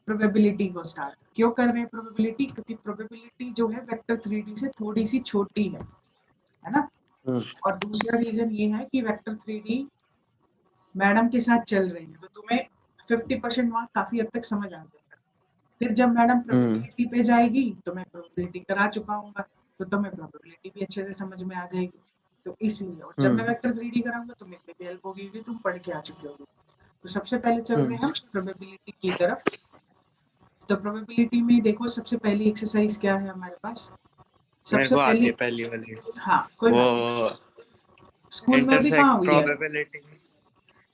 Probability को start क्यों कर रहे हैं प्रोबेबिलिटी, क्योंकि प्रोबेबिलिटी जो है वेक्टर 3D से थोड़ी सी छोटी है ना। और दूसरा रीजन ये है कि वेक्टर 3D मैडम के साथ चल रही है तो तुम्हें 50% मार्क काफी हद तक समझ आ जाएगा। फिर जब मैडम प्रोबेबिलिटी पे जाएगी तो मैं प्रोबेबिलिटी करा चुका हूँ तो तुम्हें प्रोबेबिलिटी भी अच्छे से समझ में आ जाएगी। तो इसलिए और जब मैं वेक्टर 3D कराऊंगा तो मेरे पे भी हेल्प होगी क्योंकि तुम पढ़ के आ चुके होगे। तो सबसे पहले चल रहे हैं हम प्रोबेबिलिटी की तरफ। तो प्रोबेबिलिटी में देखो सबसे पहली एक्सरसाइज क्या है हमारे पास। सबसे पहली वाली हाँ कोई वो स्कूल में भी कहाँ हुई है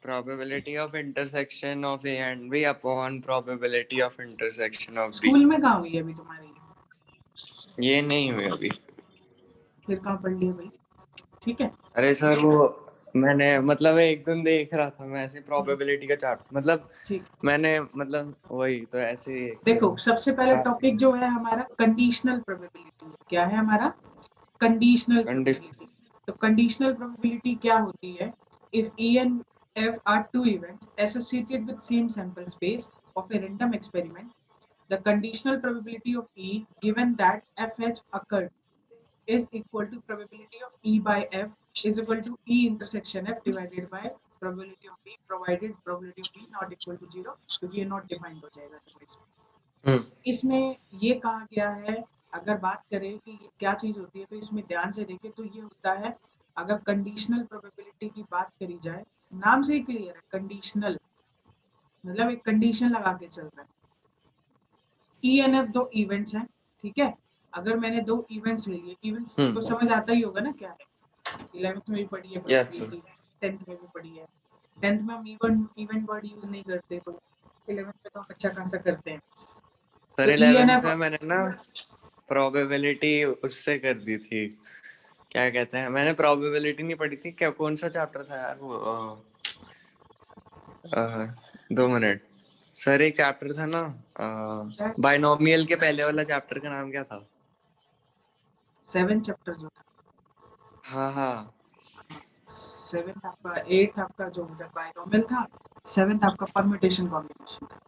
probability of intersection of A and B upon probability of intersection of B। School में कहाँ हुई है अभी तुम्हारी, ये नहीं हुई अभी। फिर कहाँ पढ़ ली है भाई। ठीक है अरे सर वो मैंने मतलब एक दिन देख रहा था मैं ऐसे प्रोबेबिलिटी का चार्ट मतलब ठीक मैंने मतलब वही तो ऐसे देखो सबसे पहले टॉपिक जो है हमारा कंडीशनल प्रोबेबिलिटी। क्या है हमारा कंडीशनल प्रोबेबिलिटी। तो कंडीशनल प्रोबेबिलिटी क्या होती है, if E and F are two events associated with same sample space of a random experiment, the conditional probability of E given that FH occurred is equal to probability of E by F is equal to E intersection F divided by probability of B provided probability of B not equal to 0, क्योंकि ये not defined हो जाएगा। इसमें ये कहा गया है, अगर बात करें कि ये क्या चीज होती है तो इसमें ध्यान से देखें तो ये होता है, अगर कंडीशनल प्रोबेबिलिटी की बात करी जाए, नाम से ही क्लियर है कंडीशनल मतलब एक कंडीशन लगा के चल रहा है। ई एन एफ दो इवेंट्स हैं, ठीक है। अगर मैंने दो इवेंट्स ले लिए, इवेंट्स तो समझ आता ही होगा ना क्या है, 11th में भी पढ़ी है प्रोबेबिलिटी, 10th में भी पढ़ी है। 10th में हम इवेंट वर्ड यूज नहीं करते तो 11th में तो हम अच्छा खासा करते हैं। सर 11th में मैंने ना प्रोबेबिलिटी उससे कर दी थी, क्या कहते हैं, मैंने प्रोबेबिलिटी नहीं पढ़ी थी, क्या कौन सा चैप्टर था यार वो 2 मिनट सर, एक चैप्टर था ना बाइनोमियल के पहले वाला चैप्टर का नाम क्या था? 7 चैप्टर जो था। हाँ 7th आपका 8th आपका जो बाइनोमियल था, 7th आपका परम्यूटेशन कॉम्बिनेशन था।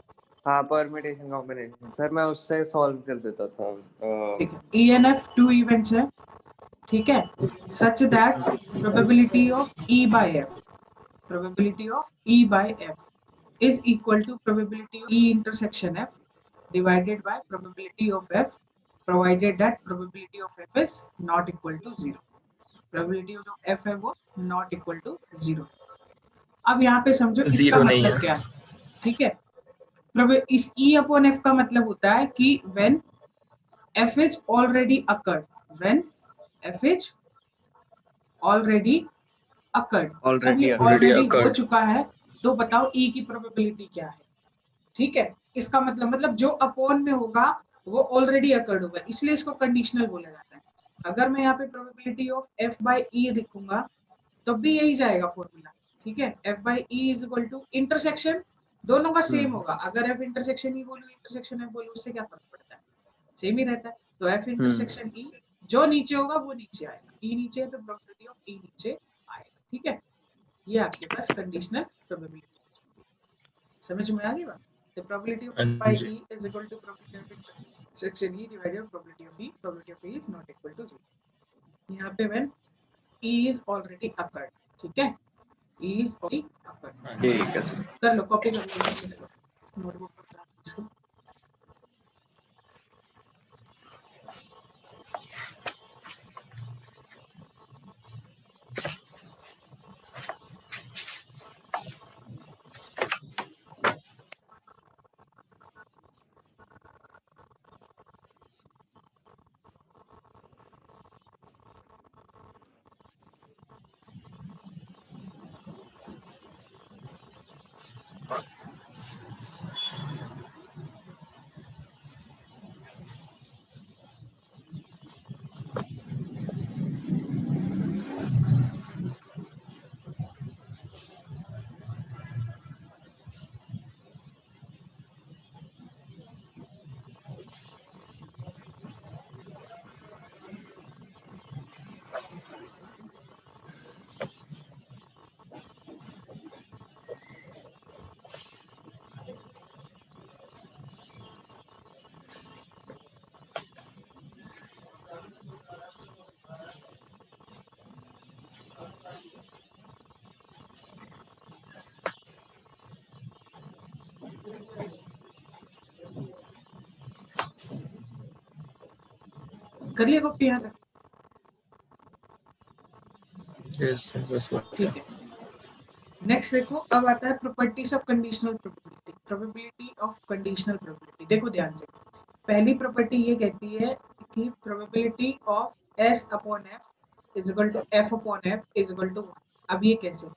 हाँ परम्यूटेशन कॉम्बिनेशन सर, मैं उससे सॉल्व कर देता था। ठीक है, ENF 2 इवेंट्स है, ठीक है, such that probability of E by F is equal to probability of E intersection F divided by probability of F provided that probability of F is not equal to 0। Probability जो F है वो not equal to 0। अब यहाँ पे समझो इसका मतलब क्या है, ठीक है। इस E upon F का मतलब होता है कि when F is already occurred, when F is already occurred, already हो चुका है, तो बताओ E की प्रोबेबिलिटी क्या है। ठीक है, इसका मतलब जो अपॉन में होगा वो ऑलरेडी अकर्ड होगा, इसलिए इसको कंडीशनल बोला जाता है। अगर मैं यहाँ पे probability of F by E लिखूंगा तो भी यही जाएगा फॉर्मूला, ठीक है। F by E is equal to intersection, दोनों का सेम होगा। अगर F इंटरसेक्शन E बोलूं इंटरसेक्शन F बोलूं, उससे क्या फर्क पड़ता है, सेम ही रहता है। तो F इंटरसेक्शन E जो नीचे होगा वो नीचे आएगा, E नीचे है तो प्रोबेबिलिटी ऑफ E नीचे आएगा, ठीक है। ये आपके पास कंडीशनल प्रोबेबिलिटी समझ में आ गई बात। The probability of F by E is equal to probability of intersection E divided by probability of E. Probability of E is not equal to 0। यहाँ पे when E is already occurred, ठीक है, E is already occurred। ठीक है कर लो, copy कर लो notebook पर। कर लिया कॉपी यहाँ तक? Yes, बस हो गया। ठीक है, नेक्स्ट देखो, अब आता है properties of conditional probability, probability of conditional probability. देखो ध्यान से, पहली प्रॉपर्टी ये कहती है कि probability of S upon F is equal to F upon F is equal to 1। अब ये कैसे?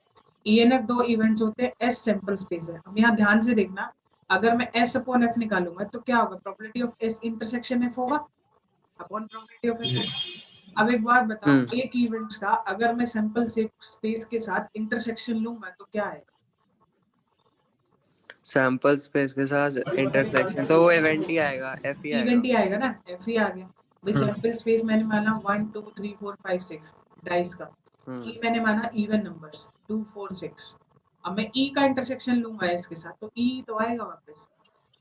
ENF दो इवेंट्स होते हैं, S सैंपल स्पेस है। अब यहाँ ध्यान से देखना, अगर मैं S अपॉन F निकालूंगा तो क्या होगा? Probability of S intersection F होगा अपॉन प्रोबेबिलिटी ऑफ F होगा। अब एक बात बताओ, एक इवेंट्स का अगर मैं सैंपल स्पेस के साथ इंटरसेक्शन लूंगा तो क्या आएगा? सैंपल स्पेस के साथ इंटरसेक्शन, तो वो इवेंट ही आएगा, एफ ही इवेंट ही आएगा। आएगा ना, एफ ही आ गया भाई। सैंपल स्पेस मैंने माना 1 2 3 4 5 6 डाइस का, ई मैंने माना इवन नंबर्स 2 4 6। अब मैं ई का इंटरसेक्शन लूंगा इसके साथ तो ई तो आएगा वापस,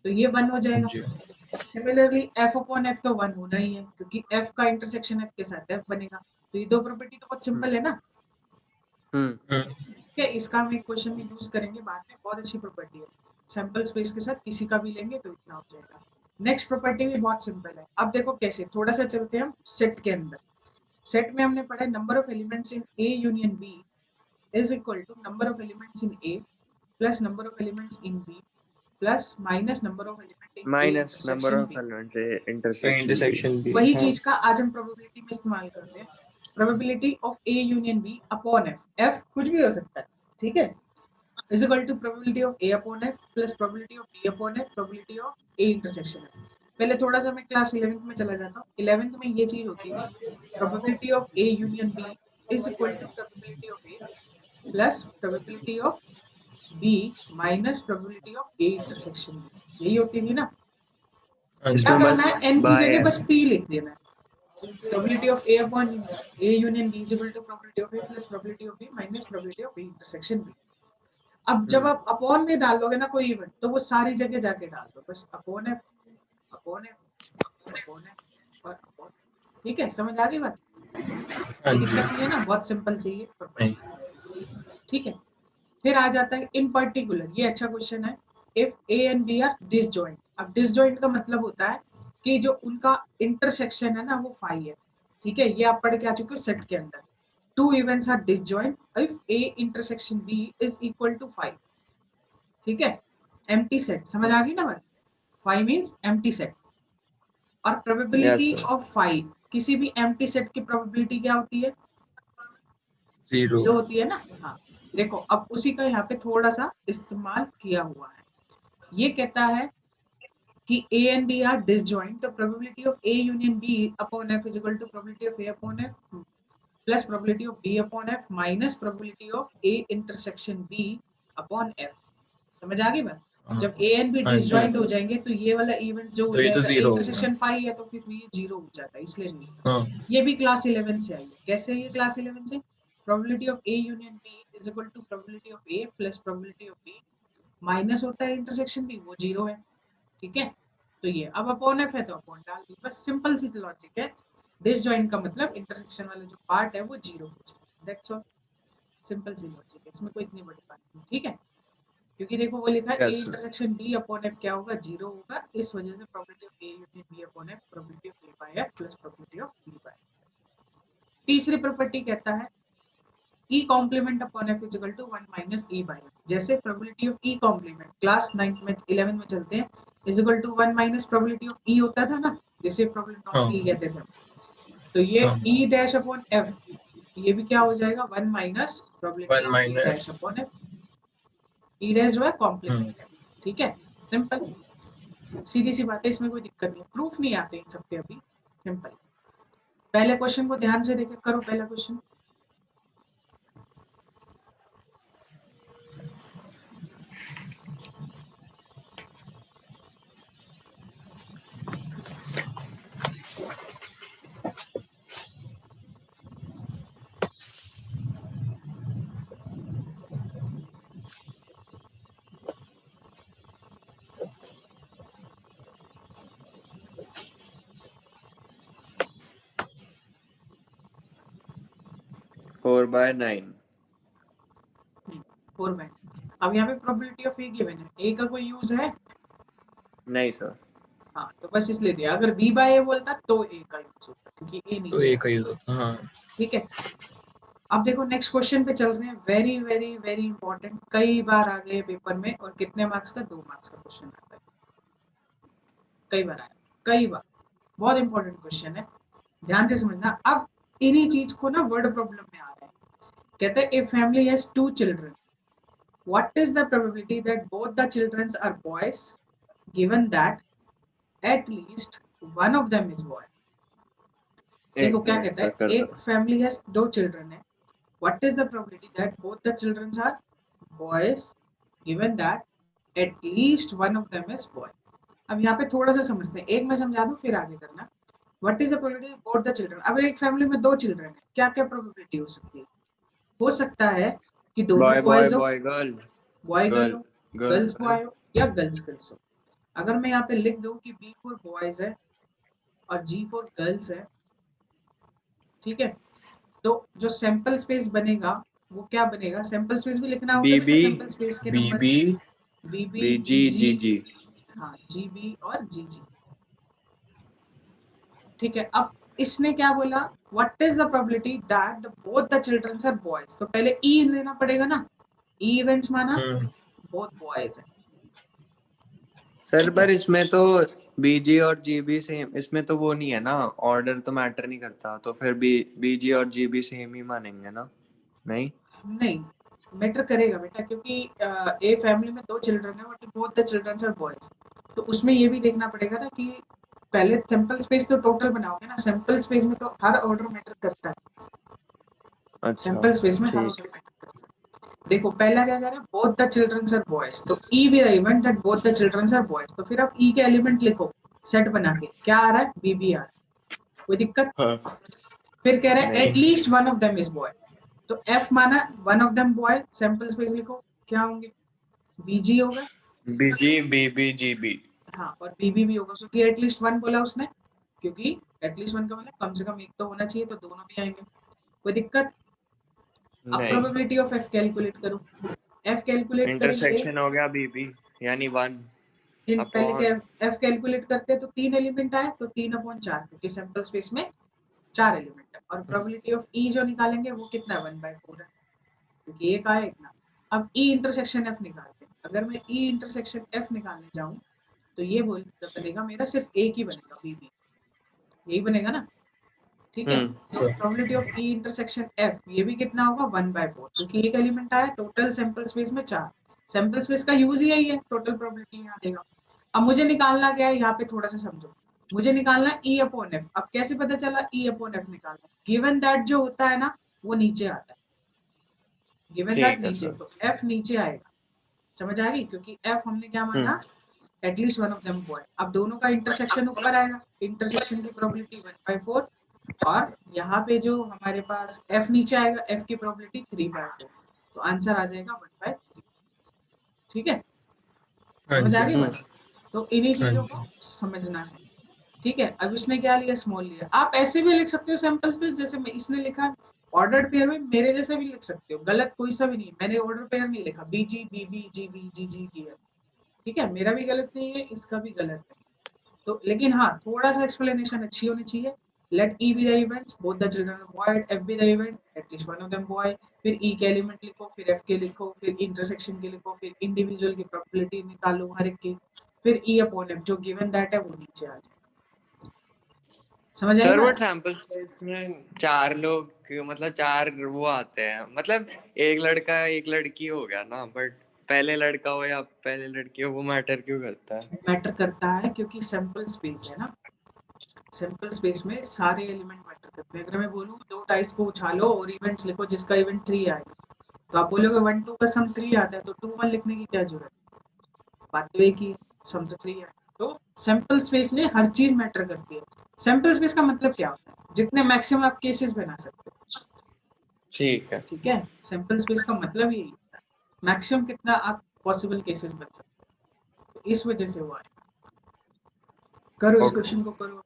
तो ये 1 हो जाएगा। सिमिलरली एफ अपॉन एफ तो 1 होना ही है, क्योंकि एफ का इंटरसेक्शन एफ के साथ एफ बनेगा। तो ये दो प्रॉपर्टी तो बहुत सिंपल है ना। ठीक है, इसका हम एक क्वेश्चन भी यूज करेंगे बाद में, बहुत अच्छी प्रॉपर्टी है। सैंपल स्पेस के साथ किसी का भी लेंगे तो इतना हो जाएगा। नेक्स्ट प्रॉपर्टी भी बहुत सिंपल है। अब देखो कैसे, थोड़ा सा चलते हैं हम सेट के अंदर। सेट में हमने पढ़ा number of elements in A union B is equal to number of elements in A plus number of elements in B plus minus number of element in minus number of element intersection. वही चीज का आज हम probability में इस्तेमाल करते हैं। Probability of A union B upon F, F कुछ भी हो सकता है, ठीक है, is equal to probability of A upon F plus probability of B upon F, probability of A intersection F। पहले थोड़ा सा मैं क्लास 11th में चला जाता हूँ। 11th में ये चीज होती थी, probability of A union B is equal to probability of A plus probability of B minus probability of A intersection B। यही होती थी ना। क्या करना है, n की जगह बस P लिख देना है। probability of A upon A union B is equal to probability of A plus probability of B minus probability of A intersection B। अब जब आप अपॉन में डाल दोगे ना कोई इवेंट, तो वो सारी जगह जाके डाल दो, बस अपॉन है अपॉन है अपॉन है और अपॉन। ठीक है, समझ आ गई बात? दिक्कत नहीं है ना, बहुत सिंपल सी है। ठीक है, फिर आ जाता है इन पर्टिकुलर, ये अच्छा क्वेश्चन है। If A and B are disjoint. अब डिसजॉइंट का मतलब होता है कि जो उनका इंटरसेक्शन है ना वो फाई है। ठीक है, ये आप पढ़ के आ चुके हो सेट के अंदर। Two events are disjoint if A intersection B is equal to 5। ठीक है, एम्प्टी सेट, समझ आ गई ना बात? 5 मींस एम्प्टी सेट। और प्रोबेबिलिटी ऑफ 5, किसी भी एम्प्टी सेट की प्रोबेबिलिटी क्या होती है? 0 होती है ना। हाँ, देखो अब उसी का यहाँ पे थोड़ा सा इस्तेमाल किया हुआ है। ये कहता है कि A and B are disjoint, the probability of A union B upon F is equal to probability of A upon F plus probability of B upon F minus probability of A intersection B upon F। समझ आ गई बात? जब A and B disjoint हो जाएंगे तो ये वाला event जो हो जाएगा इंटरसेक्शन 5 है, तो फिर ये 0 हो जाता है, इसलिए नहीं। ये भी क्लास 11 से आई है। कैसे ये क्लास 11 से? Probability of A union B is equal to probability of A plus probability of B minus होता है इंटरसेक्शन B, वो 0 है। ठीक है, तो ये अब अपॉन F है तो अपॉन डाल दी, बस सिंपल सी लॉजिक है। डिसजॉइंट का मतलब इंटरसेक्शन वाला जो पार्ट है वो 0 हो जाए, दैट्स ऑल। सिंपल सी लॉजिक है, इसमें कोई इतनी बड़ी बात नहीं। ठीक है, क्योंकि देखो वो लिखा है A intersection B upon F क्या होगा? 0 होगा। इस वजह से probability of A union B upon F probability of A by F plus probability of B by. तीसरी प्रॉपर्टी कहता है E complement upon F is equal to 1 minus E by F। जैसे probability of E complement class 9 में 11 में चलते हैं, is equal to 1 minus probability of E होता था ना, जैसे प्रोबेबिलिटी ऑफ E कहते थे। तो ये E डैश अपॉन F, ये भी क्या हो जाएगा? 1 minus probability of E dash upon F। E dash जो है कॉम्प्लीमेंट है। ठीक है, सिंपल सीधी सी बात है, इसमें कोई दिक्कत नहीं। प्रूफ नहीं आते इन सबके अभी, सिंपल। पहले क्वेश्चन को ध्यान से देख करो। पहला क्वेश्चन, फोर बाय 9। 4 बाय अब यहाँ पे प्रोबेबिलिटी ऑफ ए गिवन है, ए का कोई यूज है? नहीं सर। हाँ, तो बस इसलिए दिया। अगर बी बाय ए बोलता तो ए का यूज होता, क्योंकि ए तो नीचे एक ही होता। हाँ ठीक है। अब देखो नेक्स्ट क्वेश्चन पे चल रहे हैं, वेरी वेरी वेरी इंपॉर्टेंट, कई बार आ गए पेपर में, और कितने मार्क्स का? 2 मार्क्स का क्वेश्चन आता है, कई बार आया, कई बार, बहुत इंपॉर्टेंट क्वेश्चन है, ध्यान से समझना। अब इन्हीं चीज को ना वर्ड प्रॉब्लम में आ रहे हैं, कहते हैं a family has 2 children, what is the probability that both the children are boys given that at least one of them is boy? देखो क्या कहता है, कर एक फैमिली है, 2 चिल्ड्रन है, what is the probability that both the children are boys given that at least one of them is boy? अब यहाँ पे थोड़ा सा समझते हैं, एक मैं समझा दूं फिर आगे करना। What is the probability that both the children, अब एक फैमिली में 2 चिल्ड्रन है, क्या क्या प्रोबेबिलिटी हो सकती है? हो सकता है कि दोनों बॉय बॉय बॉयज हो, बॉय गर्ल, बॉय गर्ल हो, गर्ल्स गर्ल बॉय हो, या गर्ल्स गर्ल्स हो। अगर मैं यहाँ पे लिख दूं कि बी फॉर बॉयज है और जी फॉर गर्ल्स है, ठीक है, तो जो सैंपल स्पेस बनेगा वो क्या बनेगा? सैंपल स्पेस भी लिखना होता है बीबी सैंपल स्पेस के नंबर, बीबी बीबी बीजी बीजी, जीजी। हाँ जीबी और जीजी, ठीक है। अब इसने क्या बोला, what is the probability that both the childrens are boys, तो पहले ई लेना पड़ेगा ना, ई इवेंट्स माना बोथ बॉयज है, सर ठीक पर है। इसमें तो बीजी और जीबी सेम, इसमें तो वो नहीं है ना, ऑर्डर तो मैटर नहीं करता, तो फिर बीजी और जीबी सेम ही मानेंगे ना? नहीं नहीं, मैटर करेगा बेटा, क्योंकि ए फैमिली में 2 चिल्ड्रन है but both the childrens are boys, तो उसमें ये भी देखना पड़ेगा ना कि पहले सैंपल स्पेस तो टोटल बनाओगे ना, सैंपल स्पेस में तो हर ऑर्डर मैटर करता है, अच्छा सैंपल स्पेस में हर ठीक ऑर्डर मैटर करता है। देखो पहला क्या कह रहा है, both the childrens are boys, तो E be the event that both the childrens are boys, तो फिर आप ई के एलिमेंट लिखो सेट बना के, क्या आ रहा है? बीबी आ रहा है, कोई दिक्कत? हाँ। फिर कह रहा है नहीं at least one of them is boy, तो एफ माना one of them boy, sample space लिखो क्या होंगे? बीजी होगा, बीजी बीबी जीबी। हाँ, और बीबी भी होगा, क्योंकि एटलीस्ट वन बोला उसने, क्योंकि एटलीस्ट वन का मतलब कम से कम एक तो होना चाहिए, तो दोनों भी आएंगे, कोई दिक्कत? अब नहीं प्रोबेबिलिटी ऑफ एफ कैलकुलेट करो, एफ कैलकुलेट करेंगे, इंटरसेक्शन हो गया बीबी यानी 1 इन पहले क्या, अपॉन। एफ कैलकुलेट करते हैं तो 3 एलिमेंट आए, तो 3/4, क्योंकि सैंपल स्पेस में 4 एलिमेंट है, और प्रोबेबिलिटी ऑफ ई जो निकालेंगे वो कितना? 1/4 है, क्योंकि एक आया एक ना। अब ई इंटरसेक्शन एफ निकालते हैं, अगर मैं ई इंटरसेक्शन एफ निकालने जाऊं तो ये बोल बनेगा मेरा सिर्फ एक ही बनेगा, बीबी, यही बनेगा ना, ठीक है। तो probability of E intersection F ये भी कितना होगा? 1/4, क्योंकि एक एलिमेंट आया, टोटल सैंपल स्पेस में 4, सैंपल स्पेस का यूज ही यही है, टोटल प्रोबेबिलिटी यहाँ देगा। अब मुझे निकालना क्या है, यहाँ पे थोड़ा सा समझो, मुझे निकालना ई अपॉन एफ। अब कैसे पता चला ई अपॉन एफ निकालना? गिवन दैट जो होता है ना वो नीचे आता है, गिवन दैट ठीक है नीचे, सर। तो एफ नीचे आएगा, समझ आ गई? क्योंकि एफ हमने क्या माना, at least one of them boy. अब दोनों का इंटरसेक्शन ऊपर आएगा, इंटरसेक्शन की प्रोबेबिलिटी 1/4, और यहाँ पे जो हमारे पास एफ नीचे आएगा, एफ की प्रोबेबिलिटी 3/4, तो आंसर आ जाएगा 1/3, ठीक है। हाँ समझ आ जी गई बात? तो इन्हीं हाँ चीजों जी। को समझना है, ठीक है। अब इसने क्या लिया? स्मॉल लिया। आप ऐसे भी लिख सकते हो सैंपल स्पेस, जैसे मैं इसने लिखा ऑर्डर्ड पेयर में, मेरे जैसे भी लिख सकते हो, गलत कोई सा भी नहीं, मैंने ऑर्डर पेयर नहीं लिखा, बीजी बीबी जीबी जीजी किया, ठीक है, मेरा भी गलत नहीं है, इसका भी गलत है, तो लेकिन हाँ थोड़ा सा एक्सप्लेनेशन अच्छी होनी चाहिए। Let E be the events both the children are boy, F be the event at least one of them boy, फिर ई के एलिमेंट लिखो, फिर एफ के लिखो, फिर इंटरसेक्शन के लिखो, फिर इंडिविजुअल की प्रोबेबिलिटी निकालो हर एक की, फिर ई अपॉन एफ जो गिवन दैट है वो नीचे आ जाए। समझ आई सर वो बात? सैंपल स्पेस में 4 लोग, मतलब 4 वो आते हैं, मतलब एक लड़का एक लड़की हो गया ना, बट पहले लड़का हो या पहले लड़की हो वो मैटर क्यों करता है? मैटर करता है क्योंकि सैंपल स्पेस है ना, सैंपल स्पेस में सारे एलिमेंट मैटर करते हैं। अगर मैं बोलूँ 2 डाइस को उछालो और इवेंट्स लिखो जिसका इवेंट 3 आएगा, तो आप बोलोगे 1 2 का सम 3 आता है, तो 2 1 लिखने की क्या जरूरत है? बात तो एक ही है, सम तो 3 है। तो सैंपल स्पेस में हर चीज मैटर करती है। सैंपल स्पेस का मतलब क्या होता है? जितने मैक्सिमम आप केसेस बना सकते हो, ठीक है। ठीक है। सैंपल स्पेस का मतलब यही होता है, मैक्सिमम कितना आप पॉसिबल केसेस बन सकते हो, तो इस वजह से हुआ है। करो इस ओके क्वेश्चन को करो।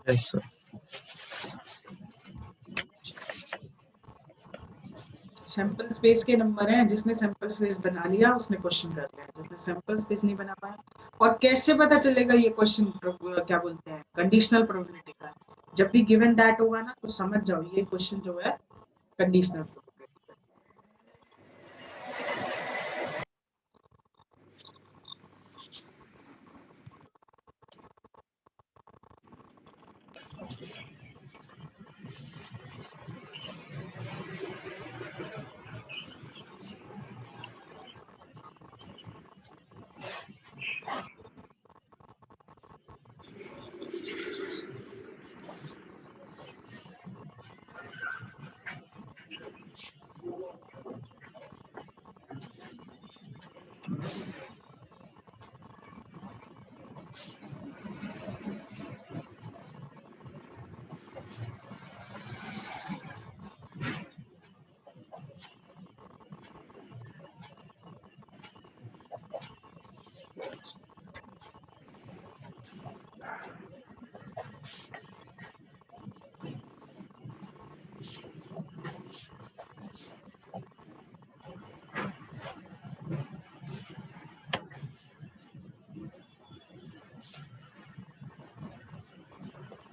Yes sir. सैंपल स्पेस के नंबर हैं, जिसने सैंपल स्पेस बना लिया उसने क्वेश्चन कर लिया, जिसने सैंपल स्पेस नहीं बना पाया। और कैसे पता चलेगा ये क्वेश्चन क्या बोलते हैं, कंडीशनल प्रोबेबिलिटी का है। जब भी गिवन दैट होगा ना तो समझ जाओ ये क्वेश्चन जो है कंडीशनल प्रोबेबिलिटी का है।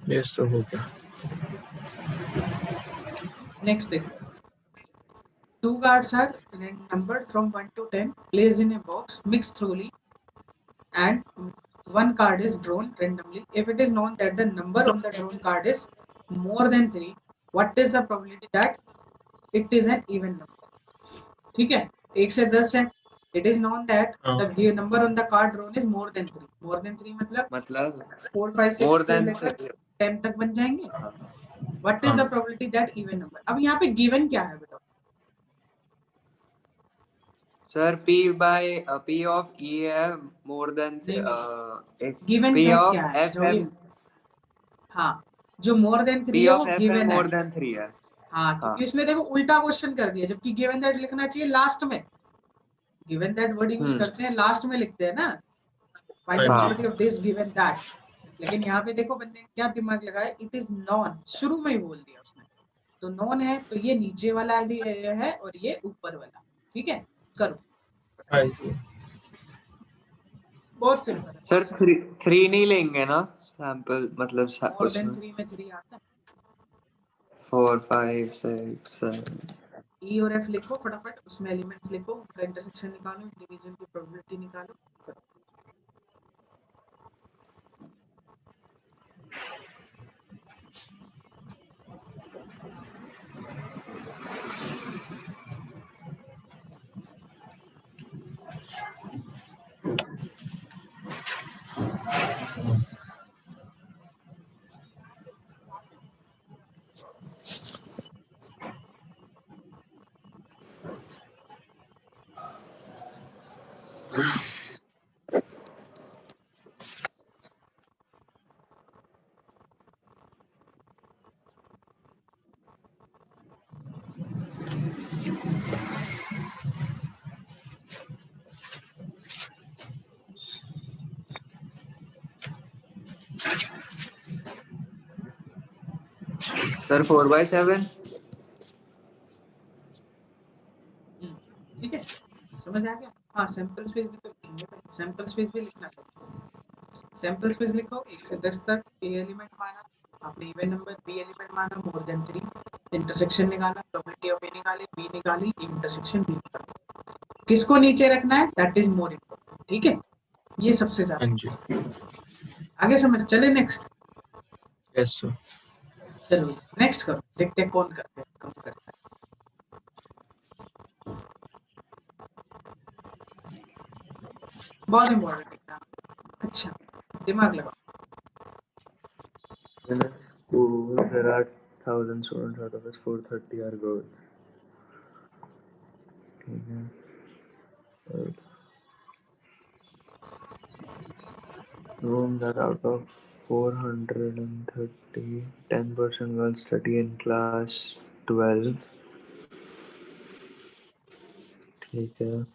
यस तो हो गया। नेक्स्ट देखो, 2 cards are numbered from 1 to 10, placed in a box, mixed thoroughly, and 1 card is drawn randomly. If it is known that the number on the drawn card is more than 3, what is the probability that it is an even number? ठीक है, 1 से 10 है, it is known that the number on the card drawn is more than 3. more than 3 मतलब 4 5 6 से लेकर 10 तक बन जाएंगे। What is the probability that even number? अब यहाँ पे given क्या है बताओ? सर P of E है more than given P f of क्या है? F जो ये हाँ, जो more than 3 P है of वो F है given है। more than 3 है। हाँ, क्योंकि उसने देखो उल्टा क्वेश्चन कर दिया, जबकि गिवन दैट लिखना चाहिए लास्ट में। गिवन दैट वर्ड यूज करते हैं लास्ट में, लिखते हैं ना, find the probability of this given that. लेकिन यहाँ पे देखो बंदे ने क्या दिमाग लगाया, इट इज नॉन, शुरू में ही बोल दिया उसने। तो नॉन है तो ये नीचे वाला है और ये ऊपर वाला। ठीक है, करो। बहुत सिंपल है सर। 3 नहीं लेंगे ना सैंपल, मतलब मोर देन उसमें 3 में 3 आता है। 4 5 6 7 ई और एफ लिखो फटाफट, उसमें एलिमेंट्स लिखो, उनका इंटरसेक्शन निकालो, डिवीजन की प्रोबेबिलिटी निकालो। सर 4/7। ठीक है, समझ आ गया? हाँ, सैंपल स्पेस भी तो लिखेंगे भाई, सैंपल स्पेस भी लिखना पड़ेगा। सैंपल स्पेस लिखो 1 से 10 तक, ए एलिमेंट माना आपने, इवन नंबर, बी एलिमेंट माना मोर देन 3, इंटरसेक्शन निकाला, प्रोबेबिलिटी ऑफ ए निकाली, बी निकाली, इंटरसेक्शन बी निकाली। किसको नीचे रखना है, दैट इज मोर इम्पोर्टेंट। ठीक है, ये सबसे ज्यादा। आगे समझ चले, नेक्स्ट। Yes sir. चलो नेक्स्ट करो, देखते हैं कौन करते हैं, कौन करता है। बहुत इम्पोर्टेंट एग्जाम। अच्छा, दिमाग लगाओ। In a school, there are 1,000 students, out of which 430 are girls. Rooms are out of 430, 10% girls study in class 12. ठीक है.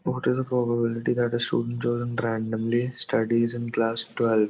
What is the probability that a student chosen randomly studies in class 12?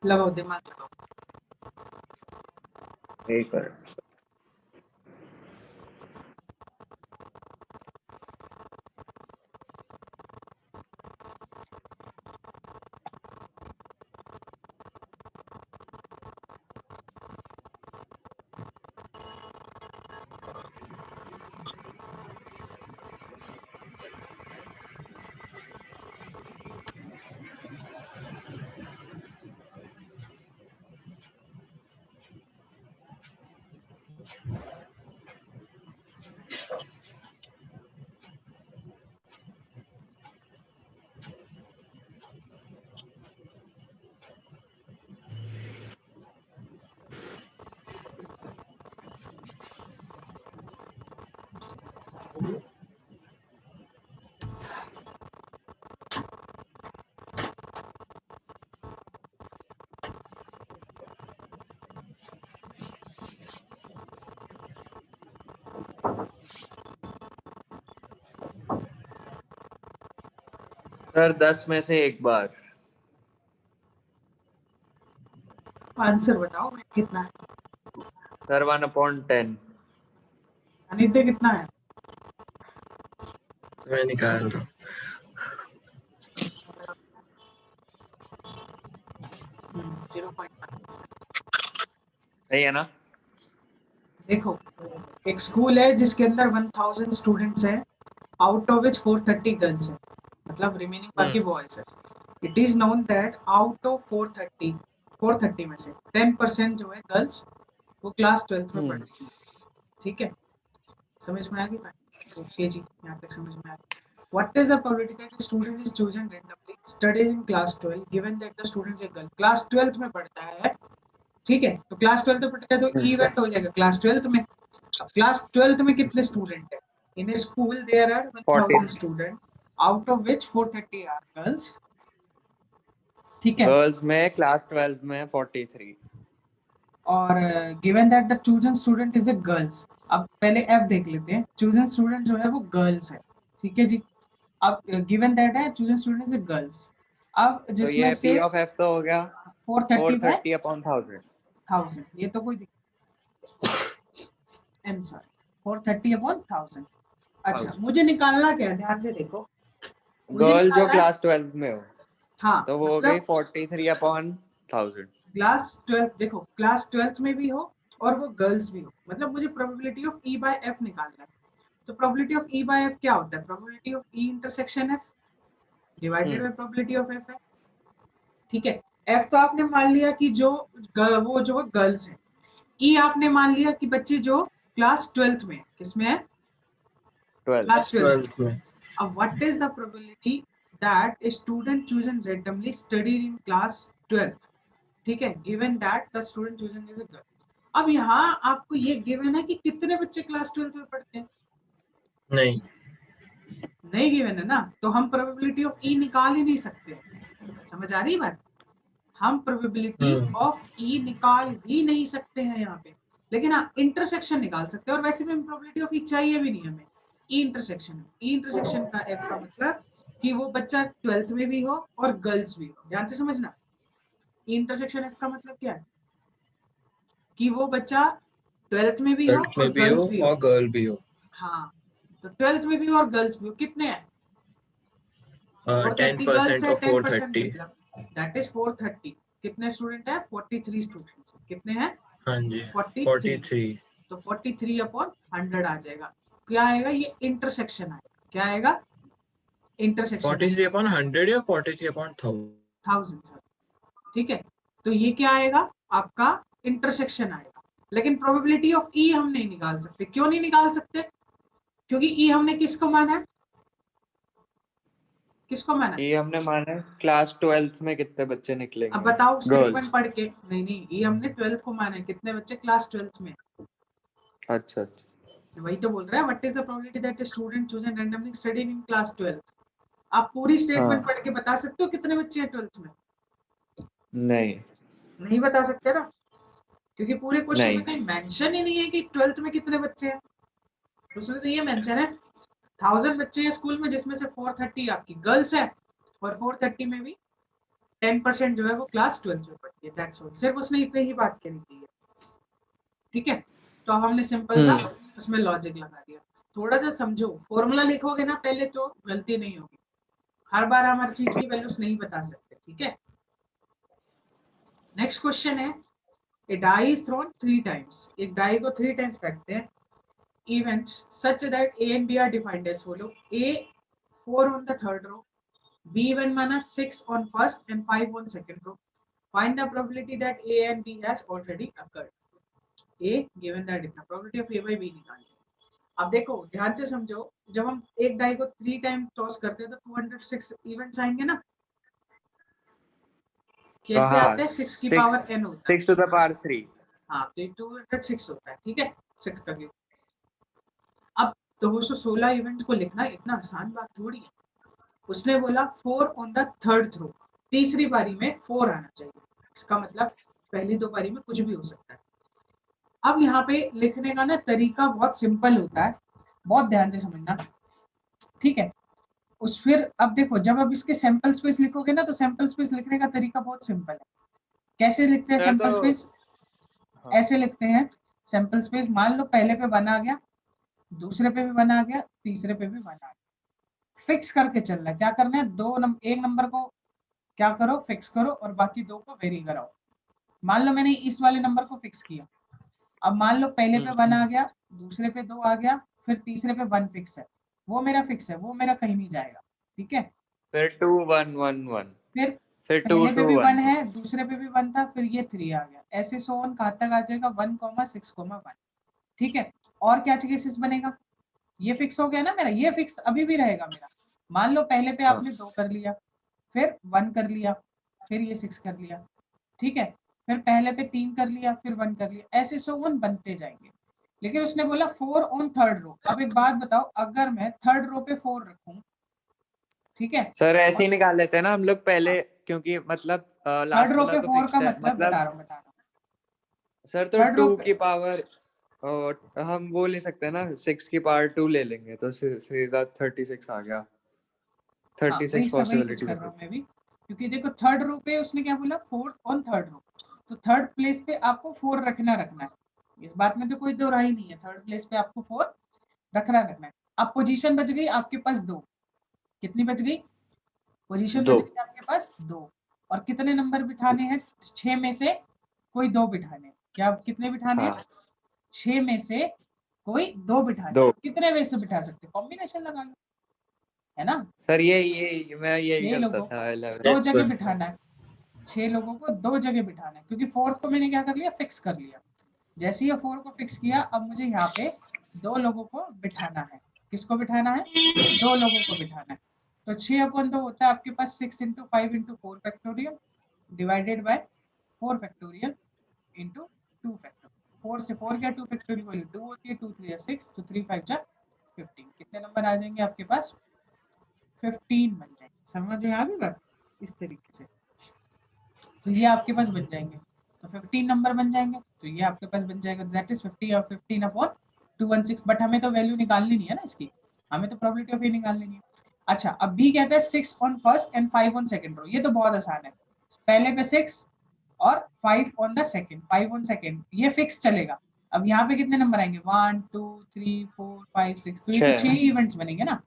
लगाओ दिमाग लगाओ। एक minute. Sir 10 में से एक बार। Answer बताओ कितना है। सर 1/10। अनित्य कितना है? मैं निकाल रहा हूँ। 0.5। सही है ना? देखो, एक स्कूल है जिसके अंदर 1000 स्टूडेंट्स हैं, आउट ऑफ विच 430 गर्ल्स हैं, मतलब रिमेनिंग बाकी बॉयज है। It is known that out of 430 में से 10% जो है गर्ल्स, वो क्लास 12th में पढ़ती है। ठीक है, समझ में आ गई बात? ओके जी, यहाँ तक समझ में आ गई। What is the probability that a student is chosen randomly studied in class 12 given that the student is a girl? Class 12th में पढ़ता है, ठीक है, तो क्लास 12th में पढ़ता है तो इवेंट हो जाएगा क्लास 12th में। अब क्लास 12th में कितने स्टूडेंट है? In a school there are 1000 student, out of which 430 are girls. ठीक है, गर्ल्स में क्लास 12 में 43। और given that the chosen student is a girls. अब पहले एफ देख लेते हैं, चूजन स्टूडेंट जो है वो गर्ल्स है, ठीक है जी। अब गिवन दैट है chosen student is a girls. अब तो जिसमें ये से P of F तो हो गया 430/1000, 430/1000। ये तो कोई आंसर 430/1000। अच्छा, मुझे निकालना क्या है, ध्यान से देखो, मुझे गर्ल जो निकालना है। क्लास 12 में हो हाँ, तो वो हो गई मतलब 43/1000। क्लास 12 देखो, क्लास 12th में भी हो और वो गर्ल्स भी हो, मतलब मुझे probability of E bye F निकालना है। तो probability of E bye F क्या होता है? Probability of E intersection F divided by probability of F है। ठीक है, एफ तो आपने मान लिया कि जो वो जो गर्ल्स है। ई आपने मान लिया कि बच्चे जो क्लास 12th में, किसमें है? 12। Class 12th। 12th में। अब what is the probability that a student chosen randomly studied in class 12th? ठीक है, given that the student chosen is a girl. अब यहाँ आपको ये गिवन है कि कितने बच्चे क्लास 12th में पढ़ते हैं? नहीं, नहीं गिवन है ना, तो हम प्रोबेबिलिटी ऑफ ई निकाल ही नहीं सकते। समझ आ रही है बात? हम प्रोबेबिलिटी ऑफ ई निकाल ही नहीं सकते हैं यहाँ पे, लेकिन हाँ इंटरसेक्शन निकाल सकते हैं। और वैसे भी प्रोबेबिलिटी ऑफ ई चाहिए भी नहीं हमें, ई इंटरसेक्शन का एफ का मतलब कि वो बच्चा 12th में भी हो और गर्ल्स भी हो। ध्यान से समझना, ई इंटरसेक्शन एफ का मतलब क्या है? कि वो बच्चा 12th में भी हो 12th में और भी हो गर्ल्स भी हो। और गर्ल भी हो। हाँ, तो 12th में भी हो और गर्ल्स भी हो। कितने हैं? 430 गर्ल्स 10% है, of 10% 430। मतलब दैट इज 430। कितने स्टूडेंट है? 43 स्टूडेंट्स। कितने हैं? हाँ जी, 43। 43। तो 43/100 आ जाएगा। क्या आएगा? ये इंटरसेक्शन आएगा। क्या आएगा? इंटरसेक्शन 43/100 या 43/1000? 1000 सर। ठीक है, तो ये क्या आएगा? आपका इंटरसेक्शन आएगा। लेकिन प्रोबेबिलिटी ऑफ ई हम नहीं निकाल सकते। क्यों नहीं निकाल सकते? क्योंकि ई हमने किसको माना है? किसको माना है? ये हमने माना क्लास 12th में कितने बच्चे अब निकलेंगे? बताओ स्टेटमेंट गर्ल्स। पढ़ के। नहीं नहीं, ये हमने 12th को माना है। कितने बच्चे क्लास 12th में? अच्छा अच्छा। वही तो बोल रहा है, what is the probability that a student chosen randomly studying in class 12th? आप पूरी स्टेटमेंट हाँ। पढ़ के बता सकते हो कितने बच्चे हैं 12th में? नहीं नहीं बता सकते ना, क्योंकि पूरे क्वेश्चन में नहीं। कहीं मेंशन ही नहीं है कि 12th में कितने बच्चे हैं। उसमें तो ये मेंशन है 1000 बच्चे हैं स्कूल में, जिसमें से 430 आपकी गर्ल्स है और 430 में भी 10% जो है वो क्लास 12th में पढ़ती है, दैट्स ऑल। सिर्फ उसने इतनी ही बात कहनी थी है, ठीक है। तो हमने सिंपल सा उसमें लॉजिक लगा दिया। थोड़ा सा समझो, फॉर्मूला लिखोगे ना पहले तो गलती नहीं होगी, हर बार हम हर चीज की वैल्यूज नहीं बता सकते, ठीक है। नेक्स्ट क्वेश्चन है, ए डाई इज थ्रोन 3 टाइम्स, एक डाई को 3 टाइम्स फेंकते हैं, events such that A and B are defined as follow: A 4 on the third row, B even minus 6 on first and 5 on second row. Find the probability that A and B has already occurred. A given that इतना probability of A by B निकालनी है। अब देखो ध्यान से समझो, जब हम एक डाई को 3 टाइम टॉस करते हैं तो 206 इवेंट्स आएंगे ना। कैसे आते हैं? 6 की पावर n होता है, 6 to the power 3। हाँ तो 206 होता है, ठीक है, 6 का क्यूब। अब 216 इवेंट्स को लिखना इतना आसान बात थोड़ी है। उसने बोला 4 ऑन द थर्ड थ्रो, तीसरी बारी में 4 आना चाहिए, इसका मतलब पहली 2 बारी में कुछ भी हो सकता है। अब यहाँ पे लिखने का ना तरीका बहुत सिंपल होता है, बहुत ध्यान से समझना, ठीक है। उस फिर अब देखो, जब अब इसके सैंपल स्पेस लिखोगे ना तो सैंपल स्पेस लिखने का तरीका बहुत सिंपल है। कैसे लिखते हैं सर सैंपल तो स्पेस? हाँ। ऐसे लिखते हैं सैंपल स्पेस, मान लो पहले पे 1 आ गया, दूसरे पे भी 1 आ गया, तीसरे पे भी 1 आ गया, फिक्स करके चलना है। क्या करना है? एक नंबर को क्या करो, फिक्स करो, और बाकी 2 को वेरी कराओ। मान लो मैंने इस वाले नंबर को फिक्स किया, अब मान लो पहले पे 1 आ गया, दूसरे पे 2 आ गया, फिर तीसरे पे 1 फिक्स है, वो मेरा फिक्स है, वो मेरा कहीं नहीं जाएगा, ठीक है। फिर 2 1 1 1, फिर फिर 2 पहले पे 2 भी 1 1 है, दूसरे पे भी 1 था, फिर ये 3 आ गया, ऐसे सो ऑन कहाँ तक आ जाएगा? 1 6 1, ठीक है। और क्या केसेस बनेगा? ये फिक्स हो गया ना मेरा, ये फिक्स अभी भी रहेगा मेरा। मान लो पहले पे हाँ। आपने 2 कर लिया, फिर 1 कर लिया, फिर ये 6 कर लिया, ठीक है, फिर पहले पे 3 कर लिया, फिर 1 कर लिया, ऐसे सो वन बनते जाएंगे। लेकिन उसने बोला 4 ऑन थर्ड रो। अब एक बात बताओ, अगर मैं थर्ड रो पे 4 रखूं, ठीक है, सर ऐसे ही और निकाल लेते हैं ना हम लोग पहले, क्योंकि मतलब थर्ड लास्ट रो वाला पे तो 4 का फिक्स्ड है, मतलब मतलब बता रहा हूँ। सर तो थर्ड रो 2 पे की पावर, और हम वो ले सकते हैं ना, 6 की पावर 2 ले लेंगे तो सीधा 36 आ गया। हाँ 36 वही कुछ पॉसिबिलिटी कर रहा हूँ मैं भी, क्योंकि देखो थर्ड रो पे उसने क्या बोला? 4 ऑन थर्ड रो, तो थर्ड प्लेस पे आपको 4 रखना है, इस बात में तो कोई दो राय नहीं है, थर्ड प्लेस पे आपको 4 रखना है। अब पोजीशन बच गई आपके पास 2, कितनी बच गई? पोजीशन 2। बच गई आपके पास 2, और कितने नंबर बिठाने हैं? 6 में से कोई 2 बिठाने हैं। क्या कितने बिठाने हैं? हाँ 6 में से कोई 2 बिठाने 2। हैं। कितने वे से बिठा सकते? कॉम्बिनेशन लगा लो, है ना। सर ये मैं यही 6 करता लोगों को था 11। 2 यस जगह सर। बिठाना है, 6 लोगों को 2 जगह बिठाना है, क्योंकि फोर्थ को मैंने क्या कर लिया? फिक्स कर लिया। जैसे ही 4 को फिक्स किया, अब मुझे यहाँ पे 2 लोगों को बिठाना है। किसको बिठाना है? 2 लोगों को बिठाना है। तो 6/2 होता है आपके पास 6 into 5 into 4 factorial divided by 4 factorial into 2 factorial. 4 से 4 गया, 2 फैक्टोरियल वैल्यू 2 होती है, 2 3 6, तो 3 5 जा 15। कितने नंबर आ जाएंगे आपके पास? 15 बन जाएंगे। समझ में आ गई बात? इस तरीके से तो ये आपके पास बन जाएंगे, तो 15 नंबर बन जाएंगे, तो ये आपके पास बन जाएगा, दैट इज 50 और 15 अपॉन 216। बट हमें तो वैल्यू निकालनी नहीं है ना इसकी, हमें तो प्रोबेबिलिटी ऑफ ए निकालनी नहीं है। अच्छा, अब बी कहता है 6 on first and 5 on second row. ये तो बहुत आसान है, पहले पे 6 और 5 on the second, 5 on second, ये फिक्स चलेगा। अब यहाँ पे कितने नंबर आएंगे? 1 2 3 4 5 6, तो ये तो 6। 6 इवेंट्स बनेंगे ना।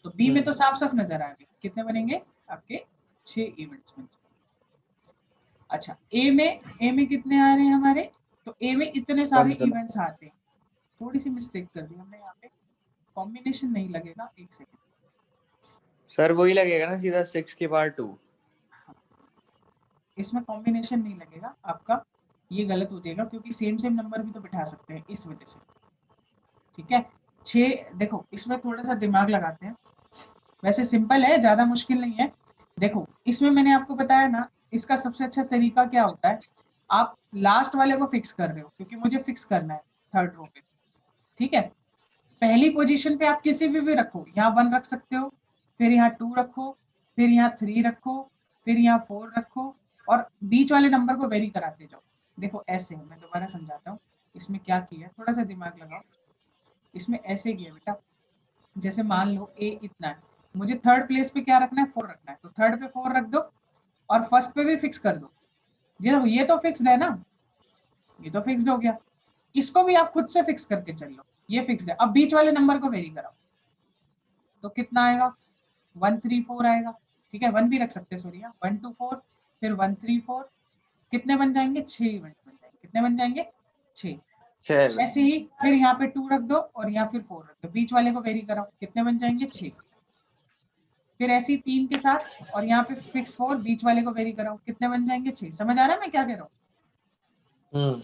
तो बी में तो साफ साफ नजर आ गए कितने बनेंगे आपके? 6 इवेंट्स बनेंगे। अच्छा, ए में कितने आ रहे हैं हमारे? तो ए में इतने सारे 15। इवेंट्स आते हैं। थोड़ी सी मिस्टेक कर दी हमने यहाँ पे, कॉम्बिनेशन नहीं लगेगा, एक सेकंड। सर वही लगेगा ना सीधा 6 की पावर 2। इसमें कॉम्बिनेशन नहीं लगेगा आपका, ये गलत हो जाएगा, क्योंकि सेम सेम नंबर भी तो बिठा सकते हैं इस वजह से, ठीक है। 6, देखो इसमें थोड़ा सा दिमाग लगाते हैं, वैसे सिंपल है, ज्यादा मुश्किल नहीं है। देखो इसमें मैंने आपको बताया ना, इसका सबसे अच्छा तरीका क्या होता है? आप लास्ट वाले को फिक्स कर रहे हो, क्योंकि मुझे फिक्स करना है थर्ड रो पे, ठीक है। पहली पोजीशन पे आप किसी भी रखो, यहाँ 1 रख सकते हो, फिर यहाँ 2 रखो, फिर यहाँ 3 रखो, फिर यहाँ 4 रखो, और बीच वाले नंबर को वेरी कराते जाओ। देखो ऐसे, मैं दोबारा समझाता हूँ इसमें क्या किया, थोड़ा सा दिमाग लगाओ। इसमें ऐसे किया बेटा, जैसे मान लो ए इतना है, मुझे थर्ड प्लेस पे क्या रखना है? 4 रखना है, तो थर्ड पे 4 रख दो, और फर्स्ट पे भी फिक्स कर दो। ये तो फिक्स्ड है ना, ये तो फिक्स्ड हो गया। इसको भी आप खुद से फिक्स करके चल लो, ये फिक्स्ड है। अब बीच वाले नंबर को वेरी कराओ, तो कितना आएगा 134 आएगा। ठीक है, 1 भी रख सकते हैं, सॉरी, 124 फिर 134, कितने बन जाएंगे 6 इवेंट बन जाएंगे। कितने बन जाएंगे 6। चल ऐसे ही फिर यहाँ पे 2 रख दो और यहाँ फिर 4 रख दो, बीच वाले को वेरी कराओ, कितने बन जाएंगे 6। फिर ऐसे ही 3 के साथ और यहाँ पे फिक्स 4, बीच वाले को वेरी कराओ, कितने बन जाएंगे 6। समझ आ रहा है मैं क्या कह रहा हूँ।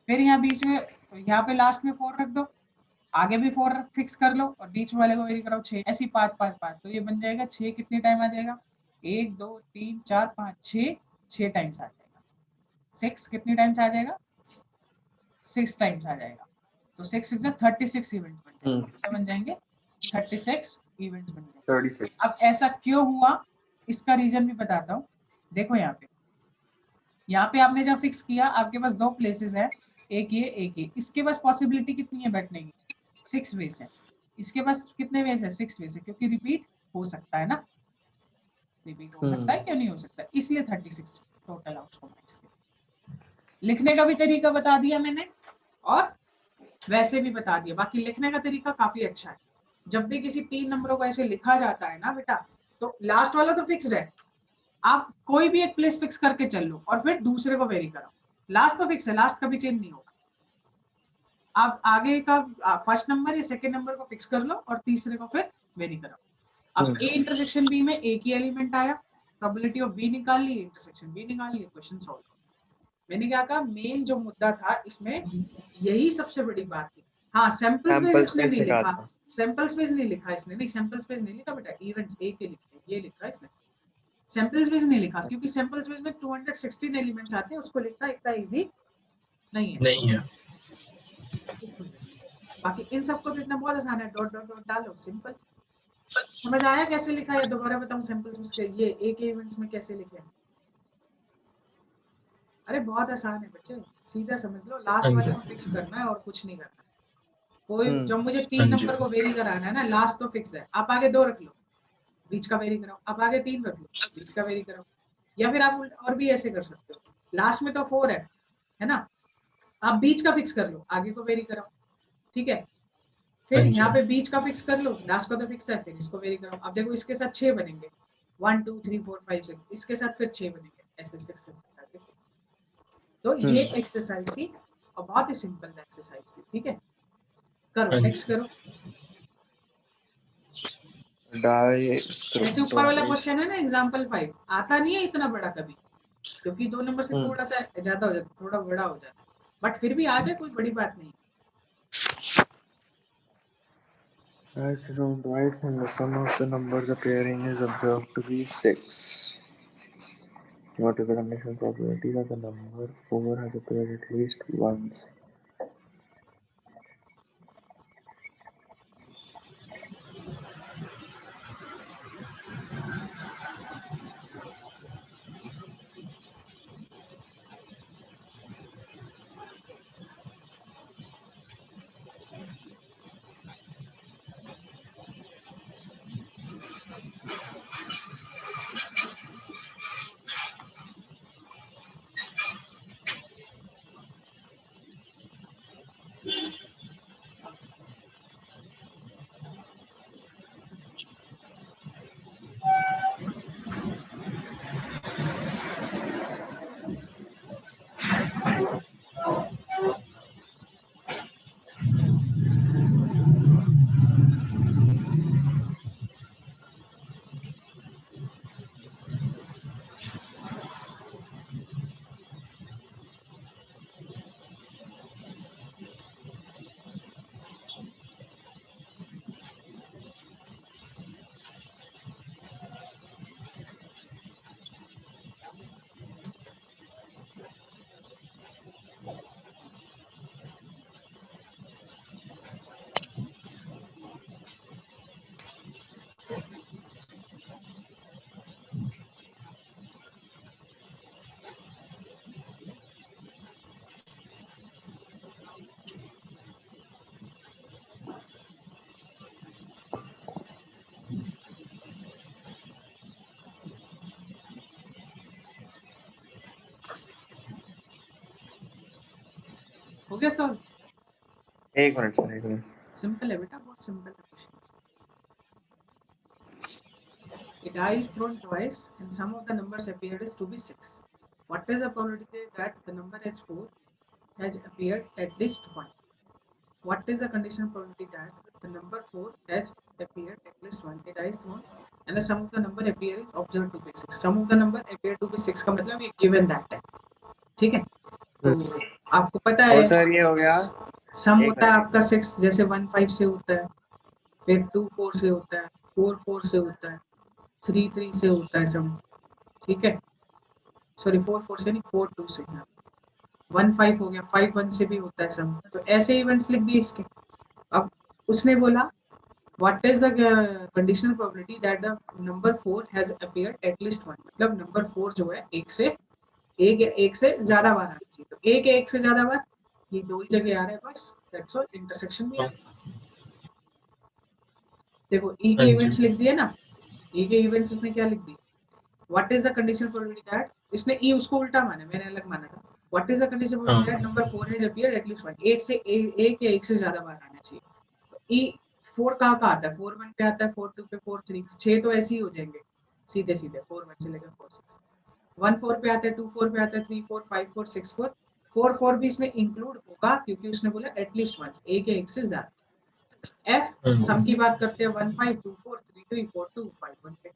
फिर यहाँ बीच में, यहाँ पे लास्ट में 4 रख दो, आगे भी 4 फिक्स कर लो और बीच वाले को वेरी कराओ 6। ऐसी 5 5 5, तो ये बन जाएगा 6 कितने टाइम आ जाएगा 1 2 3 4 5 6, 6 टाइम्स आ जाएगा। 6 कितने टाइम्स आ जाएगा 6 टाइम्स आ जाएगा। तो 6 6 36 इवेंट्स बन जाएंगे। कितने बन जाएंगे 36 इवेंट्स बन जाएंगे। 36 अब ऐसा क्यों हुआ, इसका रीजन भी बताता हूँ। देखो यहाँ पे आपने जब फिक्स किया, आपके पास 2 प्लेसेस है, एक ये। इसके पास पॉसिबिलिटी कितनी है बैठने की 6 वेज है। इसके पास कितने वेज है 6 वेज है, क्योंकि रिपीट हो सकता है ना, रिपीट हो सकता है, क्यों नहीं हो सकता, इसलिए 36 टोटल आउट्स होगा इसके। लिखने का भी तरीका बता दिया मैंने और वैसे भी बता दिया। बाकी लिखने का तरीका काफी अच्छा है। जब भी किसी 3 नंबरों को ऐसे लिखा जाता है ना बेटा, तो लास्ट वाला तो फिक्स्ड है, आप कोई भी एक प्लेस फिक्स करके चल लो और फिर दूसरे को वेरी करो। लास्ट तो फिक्स है, लास्ट कभी चेंज नहीं होगा। आप आगे का फर्स्ट नंबर या सेकंड नंबर को फिक्स कर लो और तीसरे को फिर वेरी करो। अब ए इंटरसेक्शन बी में एक ही एलिमेंट आया, प्रोबेबिलिटी ऑफ बी निकाल ली, इंटरसेक्शन बी निकाल ली, क्वेश्चन सॉल्व। मैंने क्या कहा, मेन जो मुद्दा था इसमें यही सबसे बड़ी बात थी। हाँ, सैंपल स्पेस इसने नहीं लिखा, सैंपल स्पेस नहीं लिखा इसने, नहीं सैंपल स्पेस नहीं लिखा बेटा, इवेंट्स ए के लिखे, ये लिखा इसने, सैंपल स्पेस नहीं लिखा, क्योंकि सैंपल स्पेस में 216 एलिमेंट्स आते हैं, उसको लिखना इतना इजी नहीं है। बाकी इन सबको तो इतना बहुत आसान है, डॉट डॉट डॉट डालो, सिंपल। समझ आया कैसे लिखा है, दोबारा बताऊं सैंपल स्पेस के ये एक इवेंट्स में कैसे लिखे हैं? अरे बहुत आसान है बच्चे, सीधा समझ लो, लास्ट वाले को फिक्स करना है और कुछ नहीं करना। कोई जब मुझे 3 नंबर को वेरी कराना है ना, लास्ट तो फिक्स है, आप आगे 2 रख लो, बीच का वेरी कराओ, आप आगे 3 रख लो, बीच का वेरी कराओ, या फिर आप और भी ऐसे कर सकते हो। लास्ट में तो 4 है ना, आप बीच का फिक्स कर लो, आगे को वेरी कराओ, ठीक है। फिर यहाँ पे बीच का फिक्स कर लो, लास्ट का तो फिक्स है, फिर इसको वेरी कराओ। अब देखो इसके साथ 6 बनेंगे, 1 2 3 4 5 6, इसके साथ फिर 6 बनेंगे, ऐसे 6 6। तो ये एक्सरसाइज थी और बहुत ही सिंपल एक्सरसाइज थी, ठीक है। करो नेक्स्ट करो। जैसे ऊपर वाला क्वेश्चन है ना एग्जांपल 5, आता नहीं है इतना बड़ा कभी, क्योंकि 2 नंबर से थोड़ा सा ज्यादा हो जाता है, थोड़ा बड़ा हो जाता है, बट फिर भी आ जाए कोई बड़ी बात नहीं। As round twice and the sum of the numbers appearing is observed to be 6. What is the conditional probability that the number 4 has appeared at least once? हो गया सॉल्व? एक मिनट सर, एक मिनट। सिंपल है बेटा, बहुत simple है question. A die is thrown twice and sum of the numbers appeared is to be 6. What is the probability that the number h4 has appeared at least one? What is the conditional probability that the number 4 has appeared at least one? A die is thrown and the sum of the number appear is observed to be 6. Sum of the number appear to be 6 का मतलब ये given that है, ठीक है? तो आपको पता है सर ये हो गया, सम एक होता है मिनट। आपका 6, जैसे 1 5 से होता है, फिर 2 4 से होता है, 4 4 से होता है, 3 3 से होता है सम, ठीक है? सॉरी 4 4 से नहीं, 4 2 से, 1 5 हो गया, 5 1 से भी होता है सम। तो ऐसे इवेंट्स लिख दिए इसके। अब उसने बोला what is the conditional probability that the number 4 has appeared at least one, मतलब नंबर 4 जो है एक से ज्यादा बार आना चाहिए। तो एक से ज्यादा बार, ये दो ही जगह आ रहा है बस, दैट्स ऑल, इंटरसेक्शन भी आ रहा है। देखो ई के हाँ जी। इवेंट्स लिख दिए ना, ई के इवेंट्स इसने क्या लिख दिए, what is the conditional probability that, इसने ई उसको उल्टा माना, मैंने अलग माना था। What is the conditional probability that number 4 has appeared at least one, एक या एक से ज्यादा बार आना चाहिए। तो ई 4 कहाँ का आता है, 4 1 पे आता है, 4 2 पे, 4 3, 6 तो ऐसे ही हो जाएंगे सीधे सीधे, 4 1 से लेकर 4 6, 1 4 पे आता है, 2 4 पे आता है, 3 4 5 4 6 4, 4 4 भी इसमें इंक्लूड होगा क्योंकि उसने बोला एटलीस्ट वंस, एक या एक से ज्यादा। एफ सम की बात करते हैं, 1 5 2 4 3 3 4 2 5 1 पे।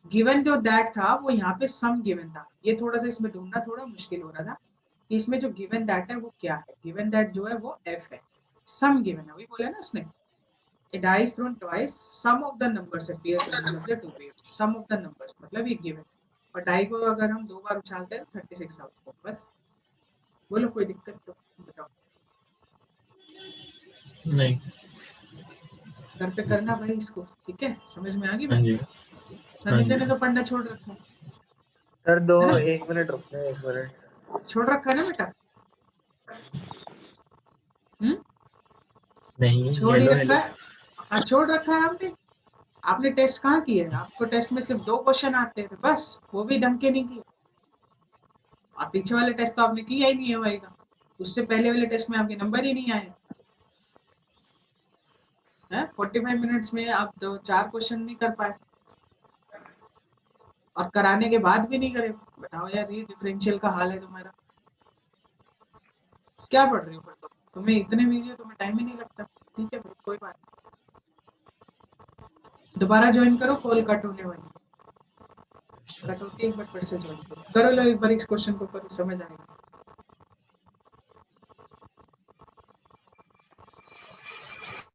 गिवन जो दैट था वो यहाँ पे सम गिवन था, ये थोड़ा सा इसमें ढूंढना थोड़ा मुश्किल हो रहा था कि इसमें जो गिवन दैट है वो क्या है। गिवन दैट जो है वो एफ है, सम गिवन है, वही बोला ना उसने, a die is thrown twice, sum of the numbers appear to be of the two pairs, sum of the numbers मतलब ये गिवन, और डाई को अगर हम दो बार उछालते हैं 36 आउटपुट, बस। बोलो कोई दिक्कत तो बताओ, नहीं। घर पे करना भाई इसको, ठीक है? समझ में आ गई हाँ बात? जी। सनीता ने तो पढ़ना छोड़ रखा है सर दो, है ना? एक मिनट रुकना, एक मिनट। छोड़ रखा है ना बेटा? नहीं, छोड़ ही हेलो रखा हेलो। है। हाँ छोड़ रखा है आपने। आपने टेस्ट कहाँ किए हैं? आपको टेस्ट में सिर्फ 2 क्वेश्चन आते थे बस, वो भी ढंग के नहीं किए। और पीछे वाले टेस्ट तो आपने किया ही नहीं है भाई का, उससे पहले वाले टेस्ट में आपके नंबर ही नहीं आए हैं। 45 मिनट्स में आप 4 क्वेश्चन नहीं कर पाए, और कराने के बाद भी नहीं करे। बताओ यार, ये डिफरेंशियल का हाल है तुम्हारा। क्या पढ़ रही हो फिर तो? तुम्हें इतने बिजी हो, तुम्हें टाइम ही नहीं लगता। ठीक है, कोई बात नहीं, दोबारा ज्वाइन करो, कॉल कट होने वाली, कट होती है एक बार फिर से ज्वाइन करो। करो लो एक बार इस क्वेश्चन को, करो, समझ आएगा।